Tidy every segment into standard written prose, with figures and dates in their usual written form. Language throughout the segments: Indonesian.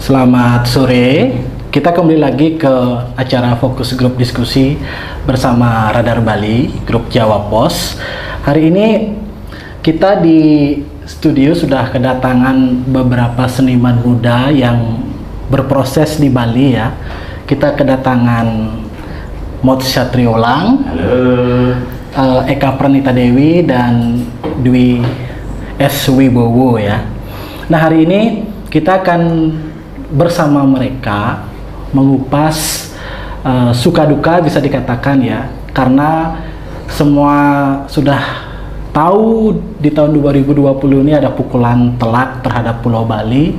Selamat sore. Kita kembali lagi ke acara fokus grup diskusi bersama Radar Bali, grup Jawa Pos. Hari ini kita di studio sudah kedatangan beberapa seniman muda yang berproses di Bali ya. Kita kedatangan Mods Satriolang, Eka Pranita Dewi dan Dwi S. Wibowo ya. Nah, hari ini kita akan bersama mereka mengupas suka duka bisa dikatakan ya, karena semua sudah tahu di tahun 2020 ini ada pukulan telak terhadap Pulau Bali.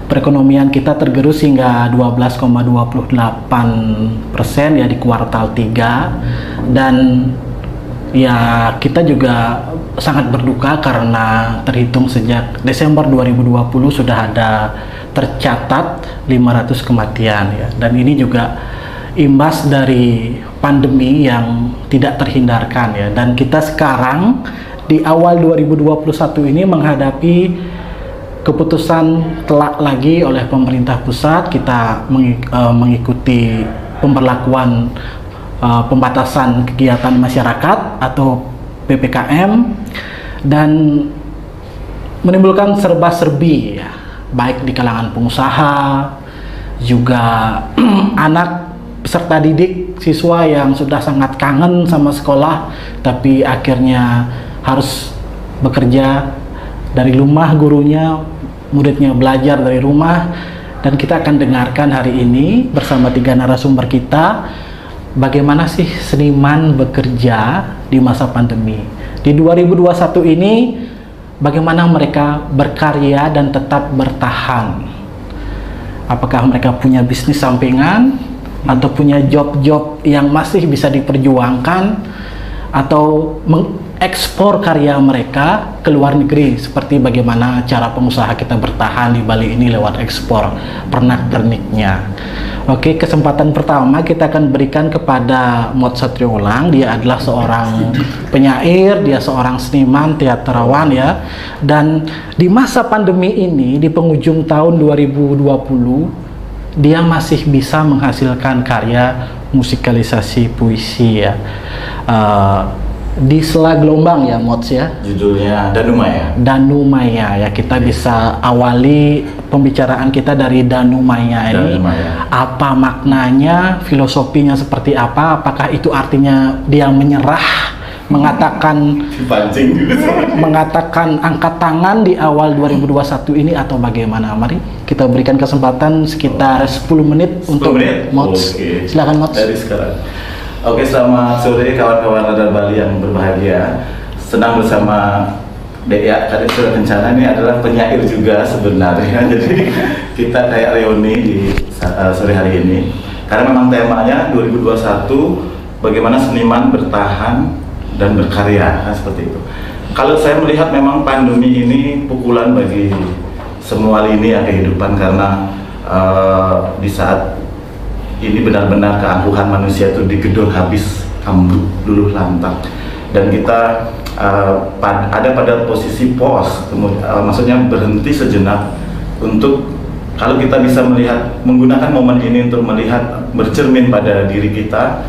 Perekonomian kita tergerus hingga 12,28% ya di kuartal 3, dan ya kita juga sangat berduka karena terhitung sejak Desember 2020 sudah ada tercatat 500 kematian ya, dan ini juga imbas dari pandemi yang tidak terhindarkan ya. Dan kita sekarang di awal 2021 ini menghadapi keputusan telak lagi oleh pemerintah pusat. Kita mengikuti pemberlakuan pembatasan kegiatan masyarakat atau PPKM, dan menimbulkan serba-serbi ya, baik di kalangan pengusaha, juga anak peserta didik, siswa yang sudah sangat kangen sama sekolah tapi akhirnya harus bekerja dari rumah, gurunya, muridnya belajar dari rumah. Dan kita akan dengarkan hari ini bersama 3 narasumber kita, bagaimana sih seniman bekerja di masa pandemi. Di 2021 ini bagaimana mereka berkarya dan tetap bertahan. Apakah mereka punya bisnis sampingan atau punya job-job yang masih bisa diperjuangkan, atau mengekspor karya mereka ke luar negeri, seperti bagaimana cara pengusaha kita bertahan di Bali ini lewat ekspor pernak-perniknya. Oke, kesempatan pertama kita akan berikan kepada Mods Satriolang. Dia adalah seorang penyair, dia seorang seniman, teaterwan ya. Dan di masa pandemi ini, di penghujung tahun 2020, dia masih bisa menghasilkan karya musikalisasi puisi ya. Di Sela Gelombang ya, Mods ya. Judulnya Danu Maya. Danu Maya ya. Kita bisa awali pembicaraan kita dari Danu Maya ini. Danu Maya. Apa maknanya, filosofinya seperti apa? Apakah itu artinya dia menyerah, mengatakan Dipancing gitu. mengatakan angkat tangan di awal 2021 ini, atau bagaimana? Mari kita berikan kesempatan sekitar 10 menit 10 untuk menit? Mods. Oke. Silakan Mods. Dari sekarang. Oke, selamat sore kawan-kawan Radar Bali yang berbahagia. Senang bersama Dea Kadek Kencana. Ini adalah penyair juga sebenarnya. Jadi kita kayak reuni di sore hari ini. Karena memang temanya 2021 bagaimana seniman bertahan dan berkarya, kan seperti itu. Kalau saya melihat memang pandemi ini pukulan bagi semua lini ya kehidupan, karena di saat ini benar-benar keangkuhan manusia itu digedor habis, ambruk, luluh lantak, dan kita ada pada posisi pause, maksudnya berhenti sejenak untuk, kalau kita bisa melihat, menggunakan momen ini untuk melihat, bercermin pada diri kita,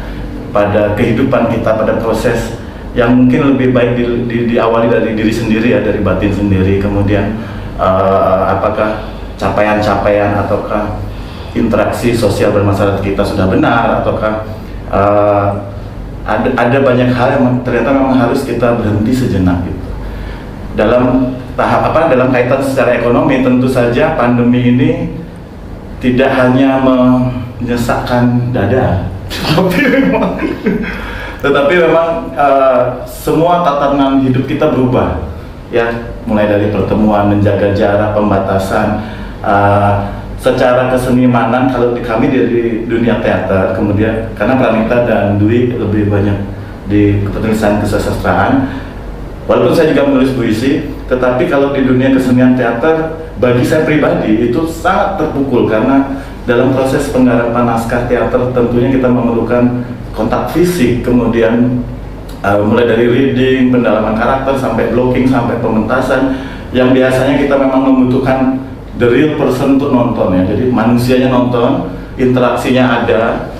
pada kehidupan kita, pada proses yang mungkin lebih baik diawali dari diri sendiri ya, dari batin sendiri. Kemudian apakah capaian-capaian ataukah interaksi sosial bermasyarakat kita sudah benar, ataukah ada banyak hal yang ternyata memang harus kita berhenti sejenak gitu. Dalam tahap dalam kaitan secara ekonomi, tentu saja pandemi ini tidak hanya menyesakkan dada, tetapi memang semua tatanan hidup kita berubah ya, mulai dari pertemuan, menjaga jarak, pembatasan, secara kesenimanan. Kalau kami dari dunia teater, kemudian karena Pranita dan Dwi lebih banyak di penulisan kesastraan, walaupun saya juga menulis puisi, tetapi kalau di dunia kesenian teater, bagi saya pribadi itu sangat terpukul, karena dalam proses penggarapan naskah teater tentunya kita memerlukan kontak fisik, kemudian mulai dari reading, pendalaman karakter, sampai blocking, sampai pementasan, yang biasanya kita memang membutuhkan the real person untuk nonton ya. Jadi manusianya nonton, interaksinya ada.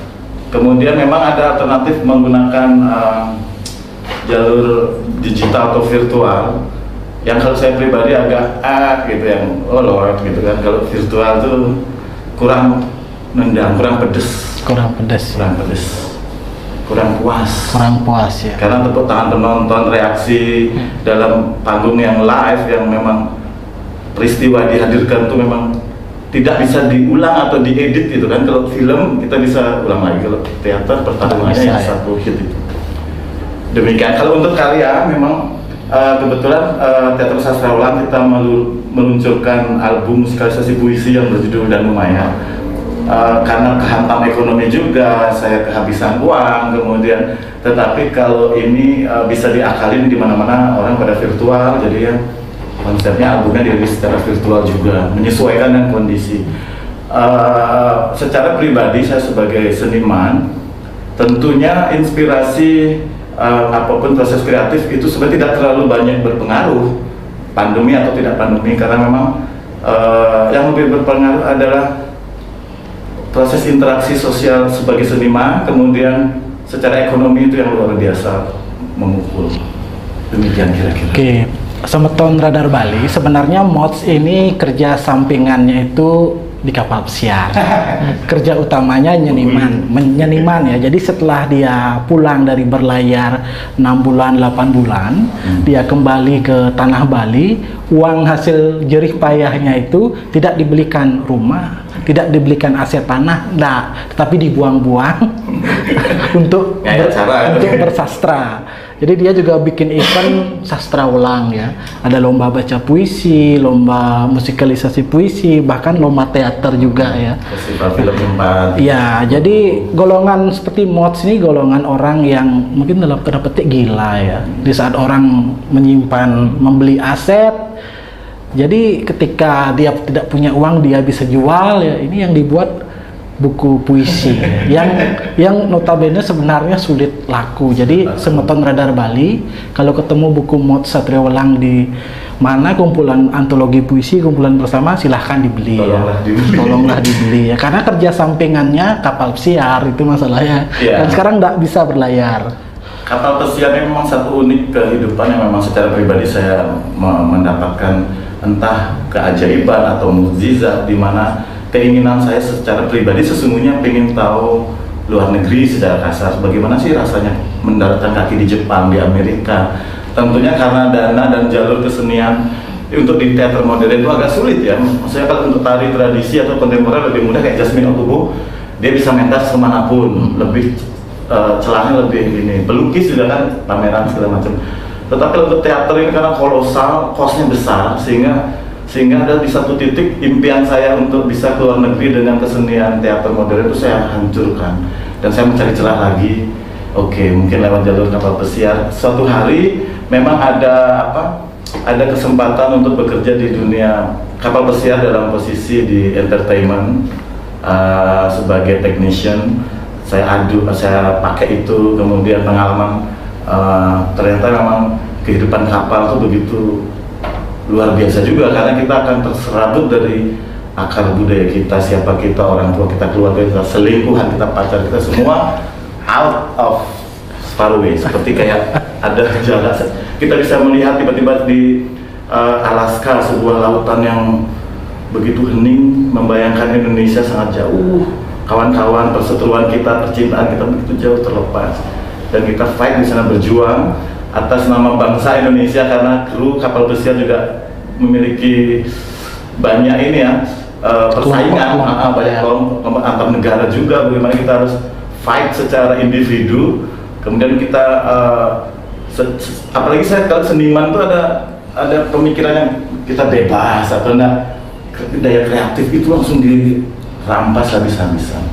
Kemudian memang ada alternatif menggunakan jalur digital atau virtual. Yang kalau saya pribadi agak gitu, yang oh lord gitu kan. Kalau virtual tuh kurang nendang, kurang pedes, kurang puas ya. Karena tepuk tangan penonton, reaksi dalam panggung yang live yang memang peristiwa dihadirkan tuh memang tidak bisa diulang atau diedit gitu kan. Kalau film kita bisa ulang lagi, kalau teater pertarungannya yang satu hit itu. Demikian. Kalau untuk karya memang kebetulan Teater Sastra Ulang kita meluncurkan album musikalisasi puisi yang berjudul Dan Maya. Karena kehantam ekonomi juga, saya kehabisan uang, kemudian tetapi kalau ini bisa diakalin di mana-mana orang pada virtual, jadi ya konsepnya albumnya dirilis secara virtual juga, menyesuaikan dengan kondisi. Secara pribadi saya sebagai seniman, tentunya inspirasi apapun proses kreatif itu sebenarnya tidak terlalu banyak berpengaruh pandemi atau tidak pandemi, karena memang yang lebih berpengaruh adalah proses interaksi sosial sebagai seniman, kemudian secara ekonomi itu yang luar biasa memukul. Demikian kira-kira. Oke, Semeton Radar Bali sebenarnya Mods ini kerja sampingannya itu di kapal pesiar. Kerja utamanya nyeniman ya. Jadi setelah dia pulang dari berlayar 6 bulan, 8 bulan, dia kembali ke tanah Bali, uang hasil jerih payahnya itu tidak dibelikan rumah, tidak dibelikan aset tanah, tetapi dibuang-buang untuk bersastra. Jadi dia juga bikin event sastra ulang ya. Ada lomba baca puisi, lomba musikalisasi puisi, bahkan lomba teater juga ya. Festival film tempat. Ya, jadi golongan seperti Mods ini golongan orang yang mungkin dalam tanda petik gila ya. Di saat orang menyimpan, membeli aset, jadi ketika dia tidak punya uang dia bisa jual ya. Ini yang dibuat buku puisi yang notabene sebenarnya sulit laku. Jadi Semeton Radar Bali kalau ketemu buku Mods Satria Welang di mana kumpulan antologi puisi, kumpulan bersama, silahkan dibeli. Tolonglah dibeli ya, karena kerja sampingannya kapal pesiar itu masalahnya. Dan sekarang nggak bisa berlayar. Kapal pesiar ini memang satu unik kehidupan yang memang secara pribadi saya mendapatkan entah keajaiban atau mukjizat, di mana keinginan saya secara pribadi sesungguhnya pengen tahu luar negeri secara kasar, bagaimana sih rasanya mendaratkan kaki di Jepang, di Amerika. Tentunya karena dana dan jalur kesenian untuk di teater modern itu agak sulit ya. Maksudnya kalau untuk tari tradisi atau kontemporer lebih mudah, kayak Jasmine Okubo, dia bisa mentas kemanapun, lebih celahnya lebih ini. Pelukis juga kan pameran segala macam. Tetapi untuk teater ini karena kolosal, kosnya besar, sehingga ada di satu titik impian saya untuk bisa keluar negeri dengan kesenian teater modern itu saya hancurkan, dan saya mencari celah lagi. Oke, mungkin lewat jalur kapal pesiar suatu hari memang ada kesempatan untuk bekerja di dunia kapal pesiar dalam posisi di entertainment sebagai technician. Saya pakai itu, kemudian pengalaman ternyata memang kehidupan kapal itu begitu luar biasa juga, karena kita akan terserabut dari akar budaya kita, siapa kita, orang tua kita, keluarga kita, selingkuhan kita, pacar kita, semua out of far away. Seperti kayak ada jalan, kita bisa melihat tiba-tiba di Alaska, sebuah lautan yang begitu hening, membayangkan Indonesia sangat jauh, kawan-kawan, perseteruan kita, percintaan kita begitu jauh terlepas, dan kita fight di sana, berjuang atas nama bangsa Indonesia, karena kru kapal pesiar juga memiliki banyak ini ya persaingan, banyak kelompok antar negara juga. Bagaimana kita harus fight secara individu, kemudian kita apalagi saya kalau seniman itu ada pemikiran yang kita bebas atau enggak, daya kreatif itu langsung dirampas habis-habisan.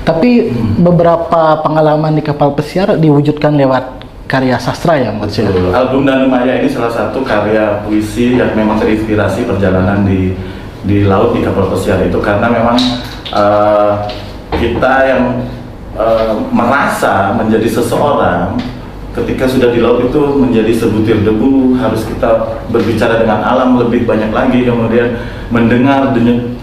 Tapi beberapa pengalaman di kapal pesiar diwujudkan lewat karya sastra ya, maksudnya. Album Dan Maya ini salah satu karya puisi yang memang terinspirasi perjalanan di laut di kapal pesiar itu, karena memang kita yang merasa menjadi seseorang ketika sudah di laut itu menjadi sebutir debu, harus kita berbicara dengan alam lebih banyak lagi, kemudian mendengar denyut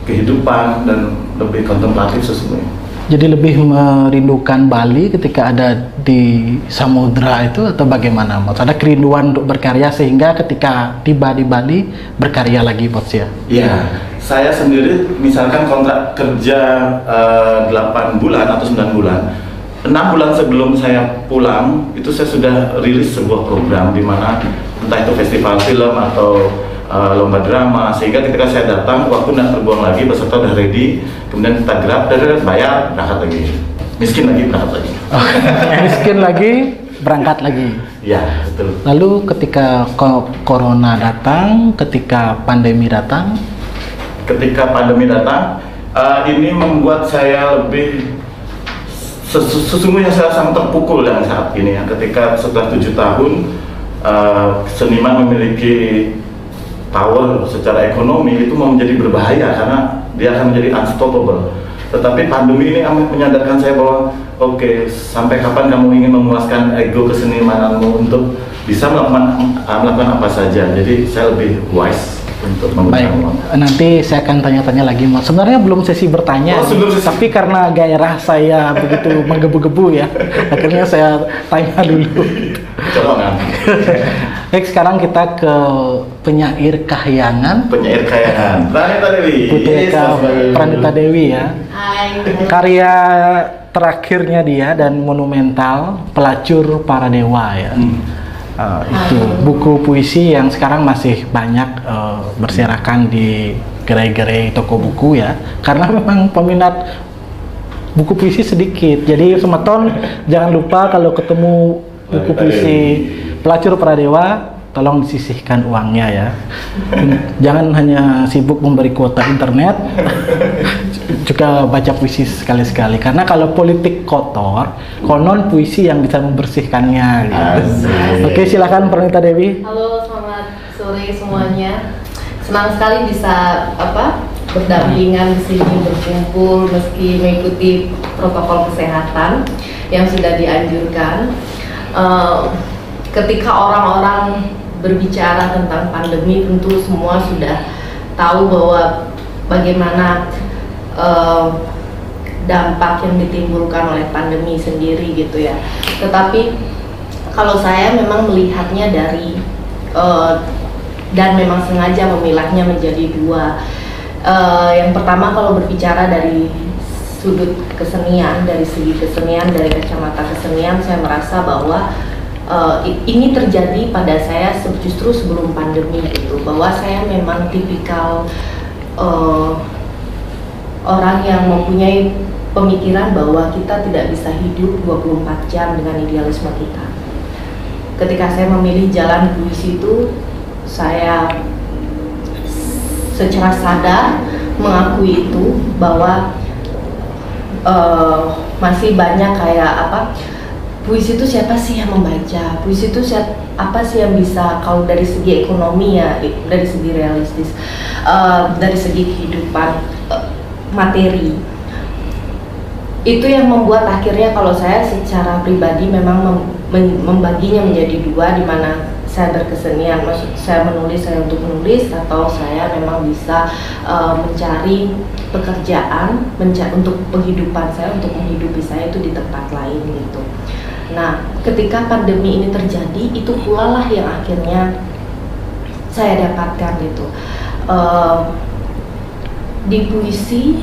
kehidupan dan lebih kontemplatif sesungguhnya. Jadi lebih merindukan Bali ketika ada di samudra itu atau bagaimana? Mas, ada kerinduan untuk berkarya sehingga ketika tiba di Bali berkarya lagi, Bos ya? Iya, saya sendiri misalkan kontrak kerja 8 bulan atau 9 bulan. 6 bulan sebelum saya pulang, itu saya sudah rilis sebuah program di mana entah itu festival film atau lomba drama, sehingga ketika saya datang, waktu tidak terbuang lagi, peserta udah ready, kemudian kita grab, bayar, berangkat lagi. Miskin lagi, berangkat lagi. Miskin lagi, berangkat lagi. Ya, betul. Lalu ketika corona datang, ketika pandemi datang, ini membuat saya lebih sesungguhnya saya sangat terpukul dengan saat ini ya, ketika setelah 7 tahun seniman memiliki power secara ekonomi itu mau menjadi berbahaya karena dia akan menjadi unstoppable. Tetapi pandemi ini menyadarkan saya bahwa oke, sampai kapan kamu ingin memuaskan ego kesenimananmu untuk bisa melakukan apa saja. Jadi saya lebih wise untuk baik, nanti saya akan tanya-tanya lagi, Mas. Sebenarnya belum sesi bertanya, tapi karena gairah saya begitu menggebu-gebu ya, akhirnya saya tanya dulu. Colongan. Baik, sekarang kita ke penyair kahyangan. Pranita Dewi. Putri Pranita Dewi ya. Hai. Karya terakhirnya dia dan monumental, Pelacur Para Dewa ya. Itu buku puisi yang sekarang masih banyak berserakan di gerai-gerai toko buku ya, karena memang peminat buku puisi sedikit. Jadi Semeton jangan lupa kalau ketemu buku puisi Pelacur Para Dewa, tolong disisihkan uangnya ya. Jangan hanya sibuk memberi kuota internet, juga baca puisi sekali-sekali. Karena kalau politik kotor, konon puisi yang bisa membersihkannya. Gitu. Oke, silakan Pranita Dewi. Halo, selamat sore semuanya. Senang sekali bisa berdampingan di sini, berkumpul meski mengikuti protokol kesehatan yang sudah dianjurkan. Ketika orang-orang berbicara tentang pandemi, tentu semua sudah tahu bahwa bagaimana dampak yang ditimbulkan oleh pandemi sendiri gitu ya. Tetapi kalau saya memang melihatnya dari dan memang sengaja memilahnya menjadi dua. Yang pertama, kalau berbicara dari sudut kesenian, dari segi kesenian, dari kacamata kesenian, saya merasa bahwa ini terjadi pada saya justru sebelum pandemi gitu, bahwa saya memang tipikal orang yang mempunyai pemikiran bahwa kita tidak bisa hidup 24 jam dengan idealisme kita. Ketika saya memilih jalan puisi itu, saya secara sadar mengakui itu bahwa masih banyak kayak puisi itu siapa sih yang membaca? Puisi itu apa sih yang bisa, kalau dari segi ekonomi ya, dari segi realistis, dari segi kehidupan materi. Itu yang membuat akhirnya kalau saya secara pribadi memang membaginya menjadi dua, di mana saya berkesenian, maksud saya menulis, saya untuk menulis, atau saya memang bisa mencari pekerjaan untuk penghidupan saya, untuk menghidupi saya itu di tempat lain gitu. Nah, ketika pandemi ini terjadi, itu pula lah yang akhirnya saya dapatkan gitu. Di puisi,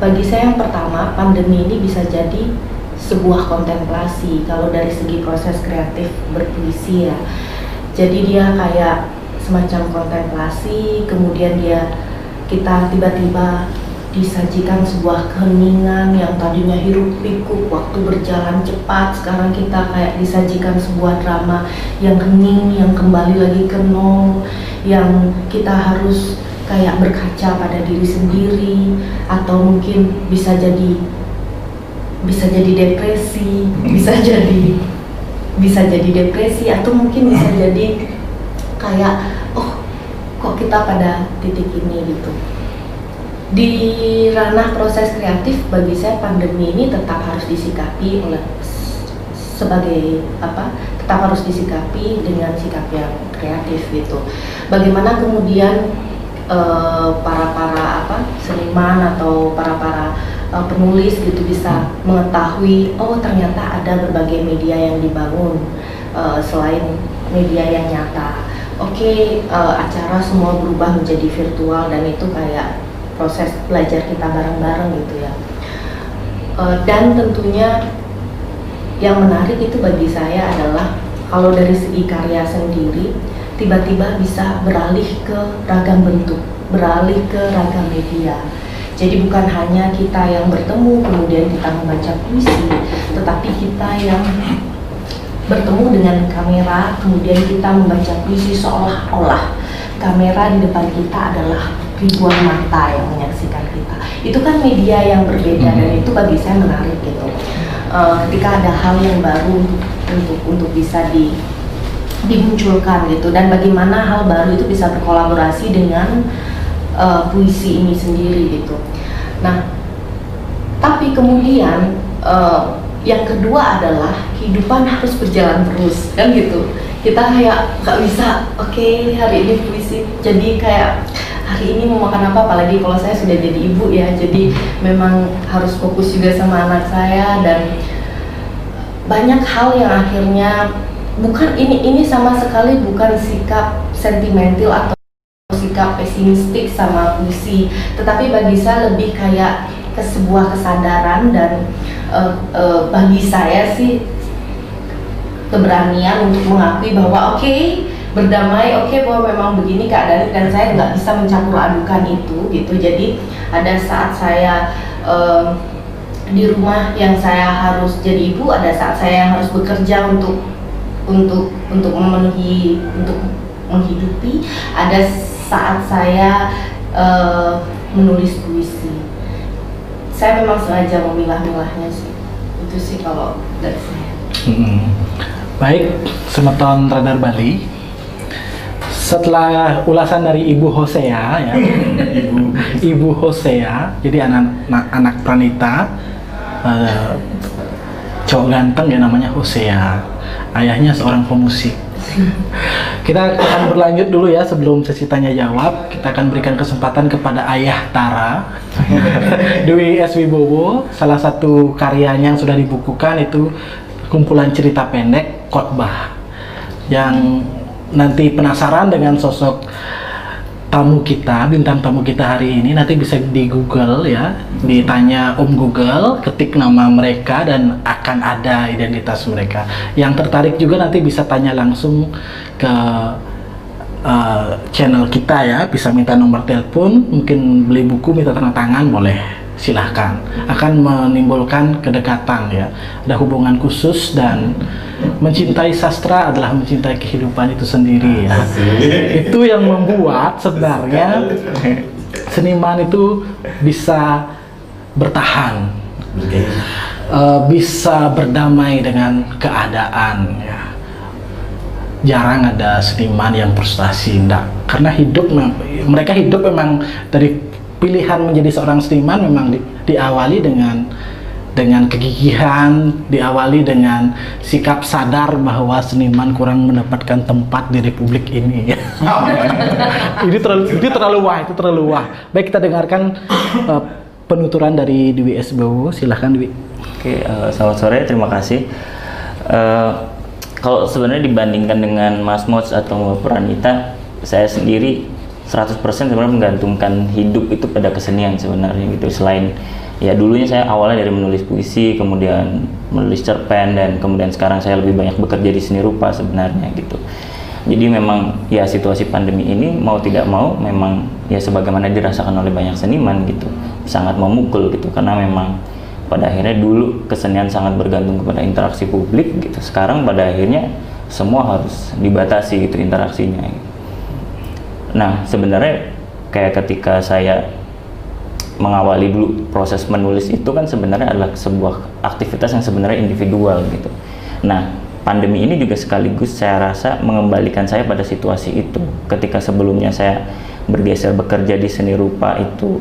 bagi saya yang pertama, pandemi ini bisa jadi sebuah kontemplasi kalau dari segi proses kreatif berpuisi ya. Jadi dia kayak semacam kontemplasi, kemudian kita tiba-tiba disajikan sebuah keheningan yang tadinya hiruk pikuk, waktu berjalan cepat, sekarang kita kayak disajikan sebuah drama yang hening, yang kembali lagi ke nol, yang kita harus kayak berkaca pada diri sendiri, atau mungkin bisa jadi depresi, bisa jadi depresi, atau mungkin bisa jadi kayak kok kita pada titik ini gitu. Di ranah proses kreatif, bagi saya pandemi ini tetap harus disikapi oleh sebagai apa, tetap harus disikapi dengan sikap yang kreatif gitu. Bagaimana kemudian para seniman atau para penulis gitu bisa mengetahui, oh ternyata ada berbagai media yang dibangun selain media yang nyata. Oke, acara semua berubah menjadi virtual dan itu kayak proses belajar kita bareng-bareng gitu ya. Dan tentunya yang menarik itu bagi saya adalah kalau dari segi karya sendiri tiba-tiba bisa beralih ke ragam bentuk, beralih ke ragam media. Jadi bukan hanya kita yang bertemu kemudian kita membaca puisi, tetapi kita yang bertemu dengan kamera kemudian kita membaca puisi, seolah-olah kamera di depan kita adalah ribuan mata yang menyaksikan kita. Itu kan media yang berbeda dan itu bagi saya menarik gitu. Ketika ada hal yang baru untuk bisa dimunculkan gitu, dan bagaimana hal baru itu bisa berkolaborasi dengan puisi ini sendiri gitu. Nah, tapi kemudian yang kedua adalah kehidupan harus berjalan terus kan gitu. Kita kayak nggak bisa, oke, hari ini puisi, jadi kayak hari ini mau makan apa, apalagi kalau saya sudah jadi ibu ya, jadi memang harus fokus juga sama anak saya, dan banyak hal yang akhirnya bukan ini sama sekali bukan sikap sentimental atau sikap pesimistik sama puisi, tetapi bagi saya lebih kayak ke sebuah kesadaran dan bagi saya sih keberanian untuk mengakui bahwa oke, berdamai, oke, bahwa memang begini keadaan dan saya nggak bisa mencampur adukan itu gitu. Jadi ada saat saya di rumah yang saya harus jadi ibu, ada saat saya yang harus bekerja untuk memenuhi, untuk menghidupi, ada saat saya menulis puisi. Saya memang sengaja memilah-milahnya sih. Itu sih kalau dari saya. Baik, Semeton Radar Bali. Setelah ulasan dari Ibu Hosea ya, Ibu Hosea, jadi anak Pranita, cowok ganteng ya, namanya Hosea, ayahnya seorang pemusik. Kita akan berlanjut dulu ya, sebelum sesi tanya jawab kita akan berikan kesempatan kepada Ayah Tara Dwi S. Wibowo. Salah satu karyanya yang sudah dibukukan itu kumpulan cerita pendek Khotbah, yang nanti penasaran dengan sosok tamu kita, bintang tamu kita hari ini, nanti bisa di Google ya, ditanya Om Google, ketik nama mereka dan akan ada identitas mereka. Yang tertarik juga nanti bisa tanya langsung ke channel kita ya, bisa minta nomor telepon, mungkin beli buku, minta tanda tangan, boleh, silahkan. Akan menimbulkan kedekatan ya, ada hubungan khusus, dan mencintai sastra adalah mencintai kehidupan itu sendiri ya. Itu yang membuat sebenarnya seniman itu bisa bertahan, bisa berdamai dengan keadaan ya. Jarang ada seniman yang frustasi, enggak, karena mereka hidup memang dari pilihan menjadi seorang seniman memang diawali dengan kegigihan, diawali dengan sikap sadar bahwa seniman kurang mendapatkan tempat di republik ini. Itu terlalu wah. Baik, kita dengarkan penuturan dari Dwi S. Wibowo. Silahkan Dwi. Oke, selamat sore, terima kasih. Kalau sebenarnya dibandingkan dengan Mas Mods atau Pranita, saya sendiri 100% sebenarnya menggantungkan hidup itu pada kesenian sebenarnya gitu. Selain ya dulunya saya awalnya dari menulis puisi, kemudian menulis cerpen, dan kemudian sekarang saya lebih banyak bekerja di seni rupa sebenarnya gitu. Jadi memang ya situasi pandemi ini mau tidak mau memang ya sebagaimana dirasakan oleh banyak seniman gitu, sangat memukul gitu, karena memang pada akhirnya dulu kesenian sangat bergantung kepada interaksi publik gitu. Sekarang pada akhirnya semua harus dibatasi gitu interaksinya gitu. Nah, sebenarnya kayak ketika saya mengawali dulu proses menulis itu kan sebenarnya adalah sebuah aktivitas yang sebenarnya individual gitu. Nah, pandemi ini juga sekaligus saya rasa mengembalikan saya pada situasi itu. Ketika sebelumnya saya bergeser bekerja di seni rupa itu,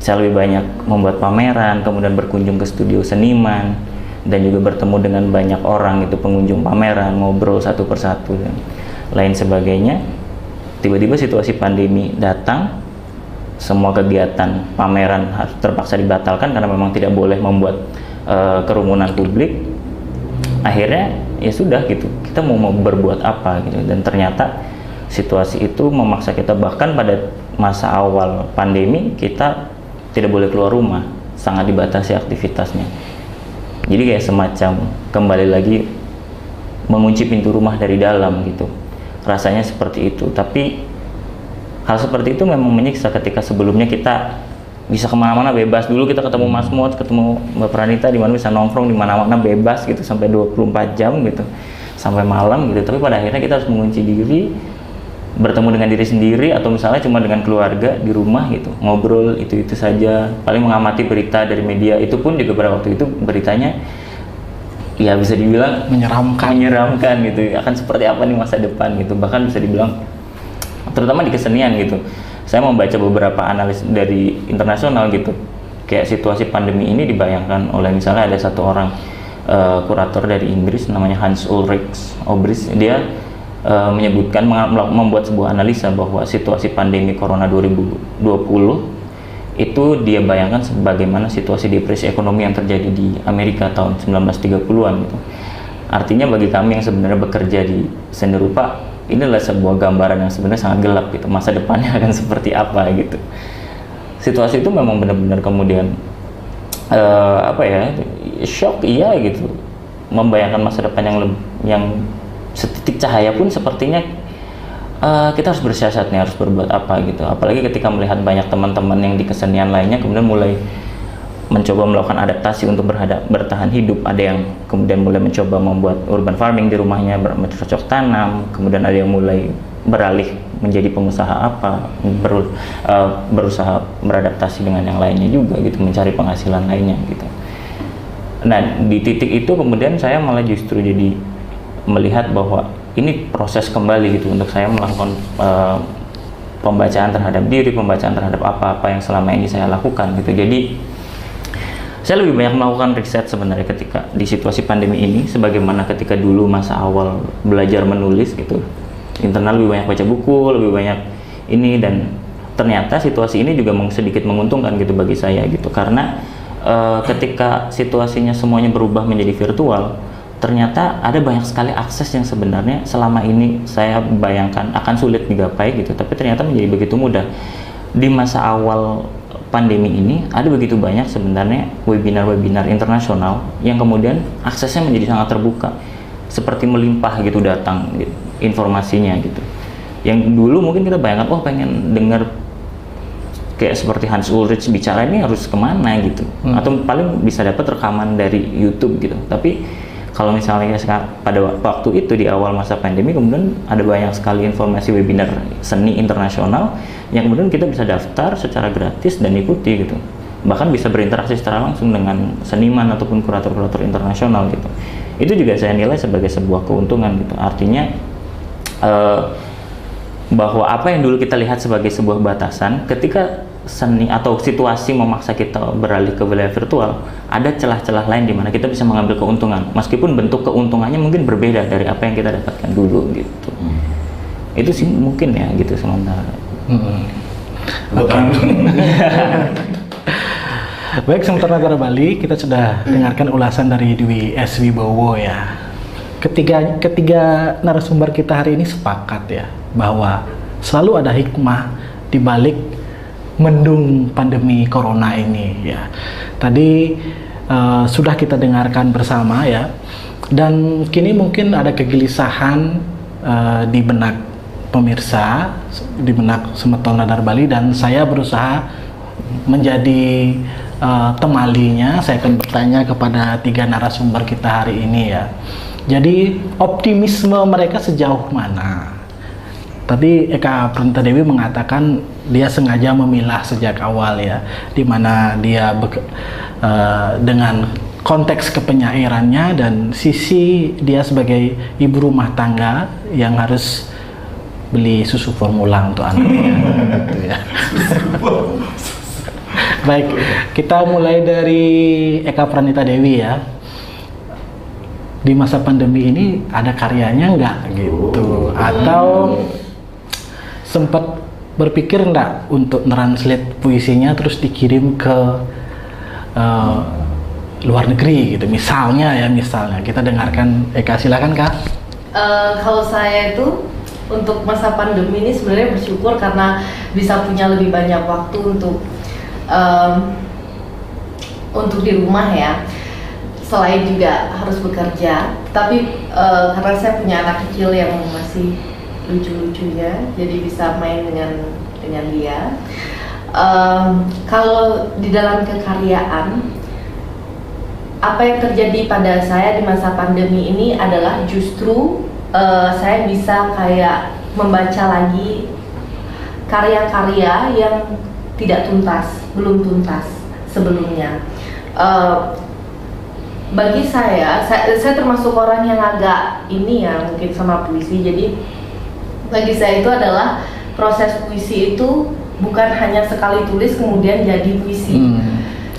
saya lebih banyak membuat pameran, kemudian berkunjung ke studio seniman, dan juga bertemu dengan banyak orang itu, pengunjung pameran, ngobrol satu persatu dan lain sebagainya. Tiba-tiba situasi pandemi datang, semua kegiatan pameran harus terpaksa dibatalkan karena memang tidak boleh membuat kerumunan publik. Akhirnya ya sudah gitu, kita mau berbuat apa gitu. Dan ternyata situasi itu memaksa kita, bahkan pada masa awal pandemi kita tidak boleh keluar rumah, sangat dibatasi aktivitasnya. Jadi kayak semacam kembali lagi mengunci pintu rumah dari dalam gitu, rasanya seperti itu. Tapi hal seperti itu memang menyiksa ketika sebelumnya kita bisa kemana-mana bebas. Dulu kita ketemu Mas Mot, ketemu Mbak Pranita, di mana bisa nongkrong di mana-mana bebas gitu sampai 24 jam gitu, sampai malam gitu. Tapi pada akhirnya kita harus mengunci diri, bertemu dengan diri sendiri, atau misalnya cuma dengan keluarga di rumah gitu, ngobrol itu saja, paling mengamati berita dari media. Itu pun juga pada waktu itu beritanya ya bisa dibilang menyeramkan gitu, akan seperti apa nih masa depan gitu. Bahkan bisa dibilang terutama di kesenian gitu, saya membaca beberapa analis dari internasional gitu, kayak situasi pandemi ini dibayangkan oleh misalnya ada satu orang kurator dari Inggris namanya Hans Ulrich Obrist. Dia menyebutkan, membuat sebuah analisa bahwa situasi pandemi Corona 2020 itu dia bayangkan sebagaimana situasi depresi ekonomi yang terjadi di Amerika tahun 1930-an gitu. Artinya bagi kami yang sebenarnya bekerja di seni rupa, inilah sebuah gambaran yang sebenarnya sangat gelap gitu, masa depannya akan seperti apa gitu. Situasi itu memang benar-benar kemudian shock iya gitu, membayangkan masa depan yang setitik cahaya pun sepertinya kita harus bersiasat nih, harus berbuat apa gitu. Apalagi ketika melihat banyak teman-teman yang di kesenian lainnya kemudian mulai mencoba melakukan adaptasi untuk bertahan hidup. Ada yang kemudian mulai mencoba membuat urban farming di rumahnya, bercocok tanam. Kemudian ada yang mulai beralih menjadi pengusaha berusaha beradaptasi dengan yang lainnya juga gitu, mencari penghasilan lainnya gitu. Nah di titik itu kemudian saya malah justru jadi melihat bahwa ini proses kembali gitu untuk saya melakukan pembacaan terhadap diri, pembacaan terhadap apa-apa yang selama ini saya lakukan gitu. Jadi saya lebih banyak melakukan riset sebenarnya ketika di situasi pandemi ini, sebagaimana ketika dulu masa awal belajar menulis gitu. Internal lebih banyak baca buku, lebih banyak ini, dan ternyata situasi ini juga sedikit menguntungkan gitu bagi saya gitu, karena ketika situasinya semuanya berubah menjadi virtual, ternyata ada banyak sekali akses yang sebenarnya selama ini saya bayangkan akan sulit digapai gitu, tapi ternyata menjadi begitu mudah. Di masa awal pandemi ini ada begitu banyak sebenarnya webinar-webinar internasional yang kemudian aksesnya menjadi sangat terbuka, seperti melimpah gitu datang gitu, informasinya gitu. Yang dulu mungkin kita bayangkan, oh pengen dengar kayak seperti Hans Ulrich bicara ini harus kemana gitu, atau paling bisa dapat rekaman dari YouTube gitu. Tapi kalau misalnya pada waktu itu di awal masa pandemi kemudian ada banyak sekali informasi webinar seni internasional yang kemudian kita bisa daftar secara gratis dan ikuti gitu, bahkan bisa berinteraksi secara langsung dengan seniman ataupun kurator-kurator internasional gitu. Itu juga saya nilai sebagai sebuah keuntungan gitu. Artinya bahwa apa yang dulu kita lihat sebagai sebuah batasan, ketika seni atau situasi memaksa kita beralih ke wilayah virtual, ada celah-celah lain di mana kita bisa mengambil keuntungan, meskipun bentuk keuntungannya mungkin berbeda dari apa yang kita dapatkan dulu gitu. Itu sih mungkin ya gitu sementara. Baik, sementara negara Bali kita sudah dengarkan ulasan dari Dwi S. Wibowo ya. Ketiga narasumber kita hari ini sepakat ya bahwa selalu ada hikmah di balik mendung pandemi corona ini ya. Tadi sudah kita dengarkan bersama ya, dan kini mungkin ada kegelisahan di benak pemirsa, di benak Semeton Radar Bali, dan saya berusaha menjadi temalinya. Saya akan bertanya kepada tiga narasumber kita hari ini ya. Jadi optimisme mereka sejauh mana? Tadi Eka Pranita Dewi mengatakan dia sengaja memilah sejak awal ya, di mana dia dengan konteks kepenyairannya dan sisi dia sebagai ibu rumah tangga yang harus beli susu formula untuk anaknya. Gitu ya. Baik, kita mulai dari Eka Pranita Dewi ya. di masa pandemi ini ada karyanya nggak gitu, atau sempat berpikir nggak untuk translate puisinya terus dikirim ke luar negeri gitu, misalnya kita dengarkan. Eka, silakan Kak. Kalau saya itu untuk masa pandemi ini sebenarnya bersyukur karena bisa punya lebih banyak waktu untuk di rumah ya, selain juga harus bekerja. Tapi karena saya punya anak kecil yang masih lucu-lucunya, jadi bisa main dengan dia. Kalau di dalam kekaryaan, apa yang terjadi pada saya di masa pandemi ini adalah justru saya bisa kayak membaca lagi karya-karya yang belum tuntas sebelumnya. Bagi saya termasuk orang yang agak ini ya mungkin sama puisi. Jadi bagi saya itu adalah proses puisi itu bukan hanya sekali tulis kemudian jadi puisi.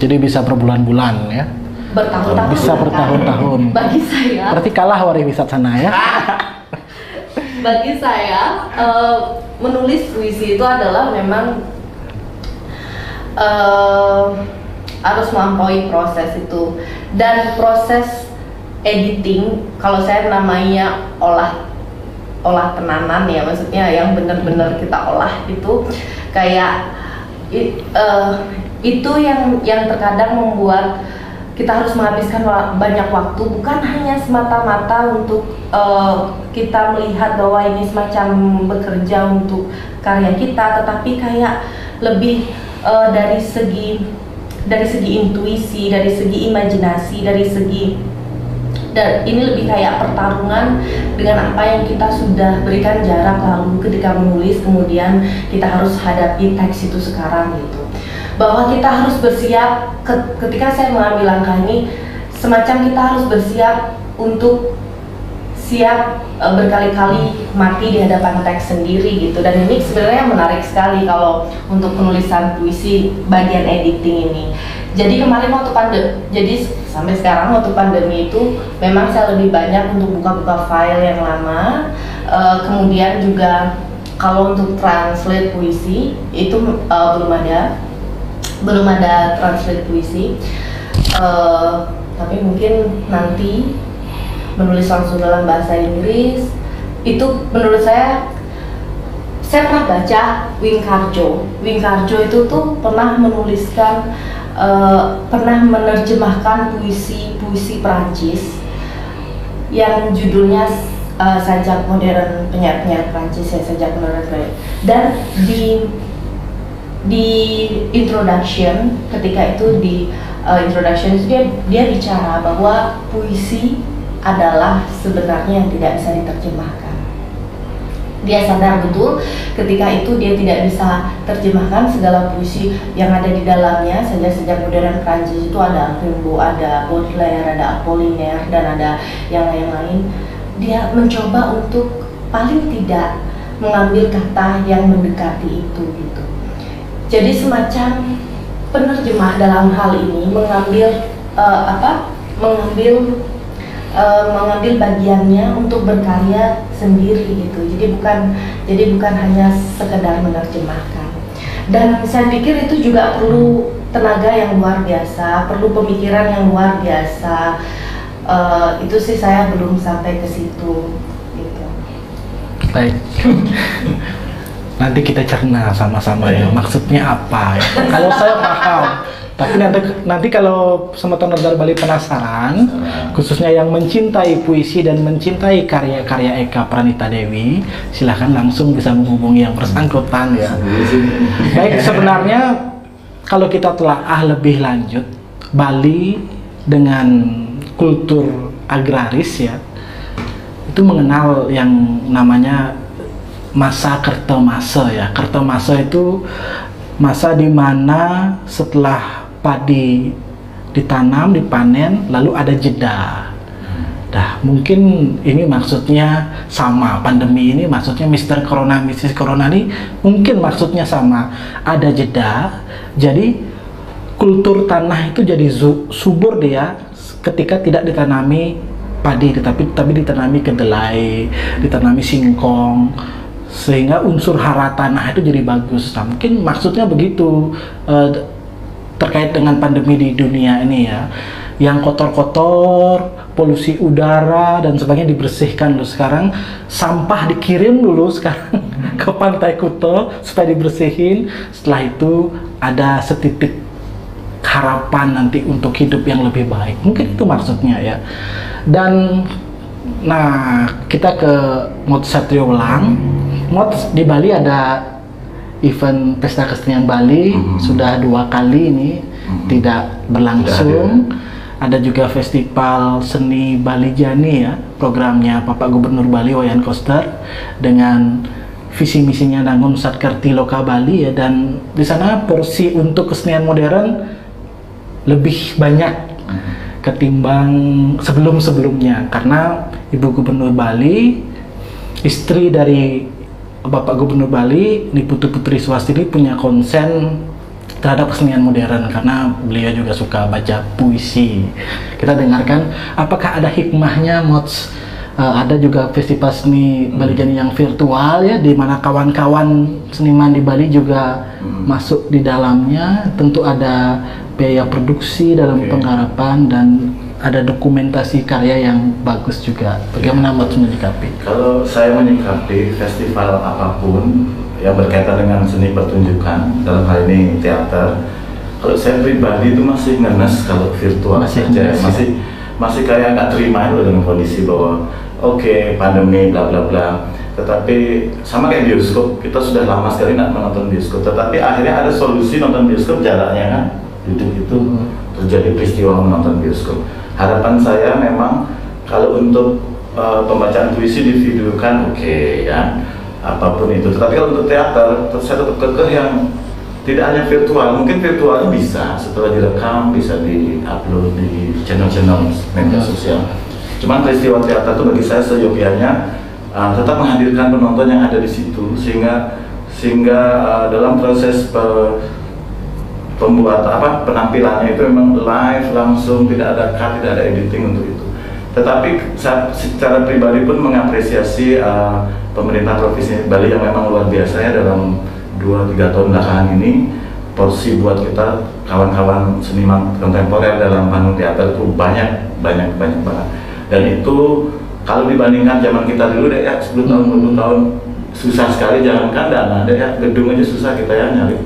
Jadi bisa berbulan-bulan ya. Bertahun-tahun. Bisa bertahun-tahun. Bagi saya. Berarti kalah wariwisat sana ya. Bagi saya menulis puisi itu adalah memang harus melampaui proses itu, dan proses editing kalau saya namanya olah tenanan ya, maksudnya yang benar-benar kita olah itu kayak itu yang terkadang membuat kita harus menghabiskan banyak waktu, bukan hanya semata-mata untuk kita melihat bahwa ini semacam bekerja untuk karya kita, tetapi kayak lebih dari segi intuisi, dari segi imajinasi, dan ini lebih kayak pertarungan dengan apa yang kita sudah berikan jarak lalu ketika menulis, kemudian kita harus hadapi teks itu sekarang gitu. Bahwa kita harus bersiap, ketika saya mengambil langkah ini, semacam kita harus bersiap untuk siap berkali-kali mati di hadapan teks sendiri gitu. Dan ini sebenarnya menarik sekali kalau untuk penulisan puisi bagian editing ini. Jadi kemarin jadi sampai sekarang waktu pandemi itu memang saya lebih banyak untuk buka-buka file yang lama. Kemudian juga kalau untuk translate puisi itu belum ada translate puisi, tapi mungkin nanti menulis langsung dalam bahasa Inggris. Itu menurut saya pernah baca Wing Karjo itu tuh pernah menerjemahkan puisi Perancis yang judulnya Sajak Modern, penyair Perancis ya, Sajak Modern. Dan di introduction, ketika itu di introduction itu dia bicara bahwa puisi adalah sebenarnya yang tidak bisa diterjemahkan. Dia sadar betul ketika itu dia tidak bisa terjemahkan segala puisi yang ada di dalamnya. Sejak modern Prancis itu ada Rimbaud, ada Baudelaire, ada Apollinaire, dan ada yang lain-lain. Dia mencoba untuk paling tidak mengambil kata yang mendekati itu gitu. Jadi semacam penerjemah dalam hal ini mengambil bagiannya untuk berkarya sendiri gitu. Jadi bukan hanya sekedar menerjemahkan. Dan saya pikir itu juga perlu tenaga yang luar biasa, perlu pemikiran yang luar biasa. Itu sih saya belum sampai ke situ gitu. Baik. Nanti kita cerna sama-sama ya, maksudnya apa ya. Kalau saya paham, tapi nanti kalau Semeton Radar Bali penasaran, khususnya yang mencintai puisi dan mencintai karya-karya Eka Pranita Dewi, silahkan langsung bisa menghubungi yang bersangkutan ya. Baik, sebenarnya kalau kita telaah lebih lanjut, Bali dengan kultur agraris ya, itu mengenal yang namanya masa Kertomase ya. Kertomase itu masa di mana setelah padi ditanam, dipanen, lalu ada jeda. Nah, mungkin ini maksudnya sama, pandemi ini maksudnya Mr. Corona, Mrs. Corona ini mungkin maksudnya sama, ada jeda. Jadi kultur tanah itu jadi subur dia ketika tidak ditanami padi, tapi ditanami kedelai, ditanami singkong, sehingga unsur hara tanah itu jadi bagus. Nah, mungkin maksudnya begitu terkait dengan pandemi di dunia ini ya, yang kotor-kotor, polusi udara dan sebagainya dibersihkan dulu. Sekarang sampah dikirim dulu sekarang ke Pantai Kuto supaya dibersihin. Setelah itu ada setitik harapan nanti untuk hidup yang lebih baik. Mungkin itu maksudnya ya. Dan nah, kita ke Mods Satrio Welang. Mods di Bali ada event Pesta Kesenian Bali, sudah 2 kali ini tidak berlangsung. Ada juga Festival Seni Bali Jani ya, programnya Bapak Gubernur Bali Wayan Koster dengan visi misinya Nangun Satkerti Loka Bali ya, dan di sana porsi untuk kesenian modern lebih banyak ketimbang sebelum-sebelumnya, karena Ibu Gubernur Bali, istri dari Bapak Gubernur Bali, Putu Putri Swastini, punya konsen terhadap kesenian modern karena beliau juga suka baca puisi. Kita dengarkan apakah ada hikmahnya Mods. Ada juga festival seni Bali Jani yang virtual ya, di mana kawan-kawan seniman di Bali juga masuk di dalamnya. Tentu ada biaya produksi dalam penggarapan dan ada dokumentasi karya yang bagus juga. Bagaimana Mods menyikapi? Kalau saya menyikapi festival apapun yang berkaitan dengan seni pertunjukan, dalam hal ini teater, kalau saya pribadi itu masih ngenes kalau virtual saja, masih kayak nggak terima itu dengan kondisi bahwa oke, pandemi bla bla bla. Tetapi sama kayak bioskop, kita sudah lama sekali nggak menonton bioskop, tetapi akhirnya ada solusi nonton bioskop jaraknya kan, duduk itu terjadi peristiwa menonton bioskop. Harapan saya memang kalau untuk pembacaan puisi divideokan oke, ya, apapun itu. Tetapi kalau untuk teater, saya tetap kekeh yang tidak hanya virtual, mungkin virtualnya bisa setelah direkam bisa di-upload di channel-channel media sosial. Cuman peristiwa teater itu bagi saya seyogianya tetap menghadirkan penonton yang ada di situ, sehingga dalam proses pembuat penampilannya itu memang live langsung, tidak ada cut, tidak ada editing untuk itu. Tetapi saya secara pribadi pun mengapresiasi pemerintah provinsi Bali yang memang luar biasa ya, dalam 2-3 tahun belakangan ini porsi buat kita kawan-kawan seniman kontemporer dalam panggung teater itu banyak banget. Dan itu kalau dibandingkan zaman kita dulu deh ya, 10 tahun 20 tahun susah sekali, jangankan dana deh ya, gedung aja susah kita ya nyari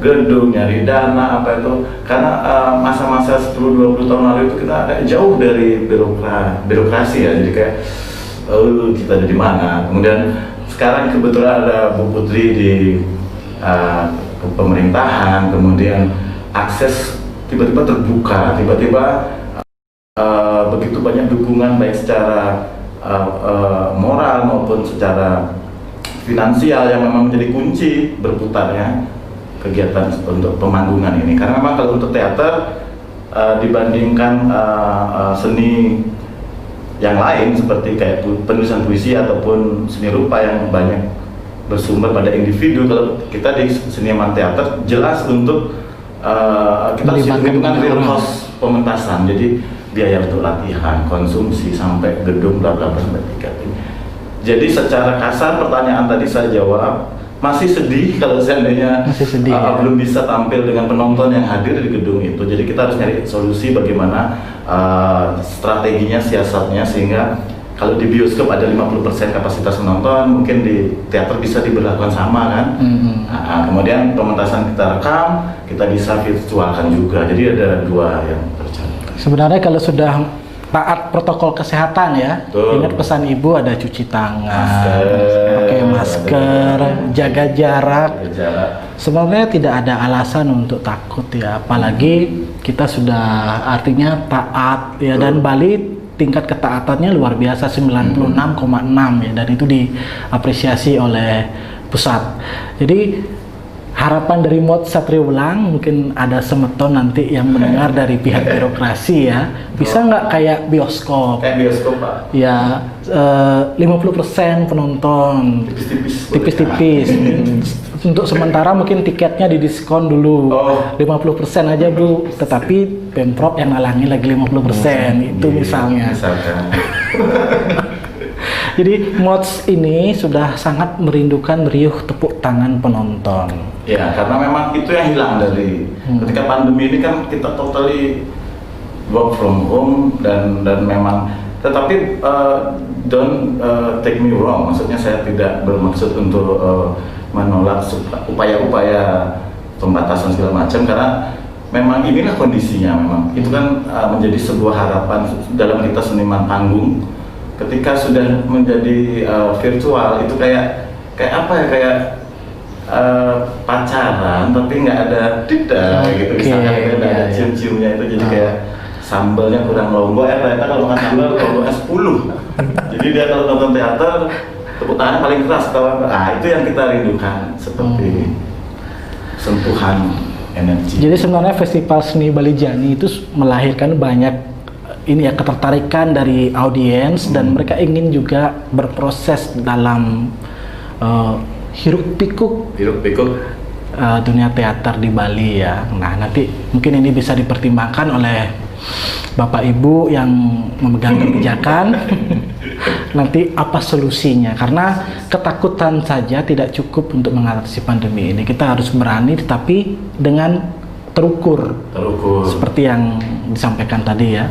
gedung, nyari dana apa itu, karena masa-masa 10-20 tahun lalu itu kita agak jauh dari birokrasi ya, jadi kayak kita ada di mana. Kemudian sekarang kebetulan ada Bu Putri di pemerintahan, kemudian akses tiba-tiba terbuka, tiba-tiba begitu banyak dukungan baik secara moral maupun secara finansial yang memang menjadi kunci berputarnya kegiatan untuk pemanggungan ini. Karena memang kalau untuk teater dibandingkan seni yang lain seperti kayak penulisan puisi ataupun seni rupa yang banyak bersumber pada individu, kalau kita di seniman teater jelas untuk kita hitungan real cost pementasan, jadi biaya untuk latihan, konsumsi sampai gedung bla bla bla sampai tiket. Jadi secara kasar pertanyaan tadi saya jawab, masih sedih kalau seandainya belum bisa tampil dengan penonton yang hadir di gedung itu. Jadi kita harus nyari solusi bagaimana strateginya, siasatnya, sehingga kalau di bioskop ada 50% kapasitas penonton, mungkin di teater bisa diberlakukan sama kan. Kemudian pementasan kita rekam, kita bisa virtualkan juga. Jadi ada 2 yang terjadi. Sebenarnya kalau sudah taat protokol kesehatan ya, ingat pesan ibu, ada cuci tangan, pakai masker, jaga jarak. Sebenarnya tidak ada alasan untuk takut ya, apalagi kita sudah artinya taat ya, dan Bali tingkat ketaatannya luar biasa 96,6 ya, dan itu diapresiasi oleh pusat. Jadi harapan dari Mods Satrio Welang, mungkin ada semeton nanti yang mendengar dari pihak birokrasi ya, bisa nggak kayak bioskop? Kayak bioskop Pak? Ya, 50% penonton, tipis-tipis. untuk sementara mungkin tiketnya didiskon dulu Oh. 50% aja Bu, tetapi Pemprov yang nalangi lagi 50% itu Iya, misalnya. Misalkan. Jadi mods ini sudah sangat merindukan riuh tepuk tangan penonton. Ya, karena memang itu yang hilang dari ketika pandemi ini kan kita totally work from home dan memang tetapi don't take me wrong, maksudnya saya tidak bermaksud untuk menolak upaya-upaya pembatasan segala macam karena memang inilah kondisinya memang itu kan menjadi sebuah harapan dalam kita seniman panggung ketika sudah menjadi virtual itu kayak apa ya kayak pacaran tapi nggak ada tidak gitu misalkan nggak ada cium-ciumnya itu jadi kayak sambalnya kurang lombok ternyata kalau makan sambal lomboknya 10 jadi dia kalau nonton teater tepuk tangan paling keras kawan itu yang kita rindukan seperti sentuhan energi. Jadi sebenarnya Festival Seni Bali Jani itu melahirkan banyak ini ya ketertarikan dari audiens dan mereka ingin juga berproses dalam hiruk pikuk dunia teater di Bali ya. Nah nanti mungkin ini bisa dipertimbangkan oleh Bapak Ibu yang memegang kebijakan nanti apa solusinya karena ketakutan saja tidak cukup untuk mengatasi pandemi ini. Kita harus berani tetapi dengan terukur seperti yang disampaikan tadi ya.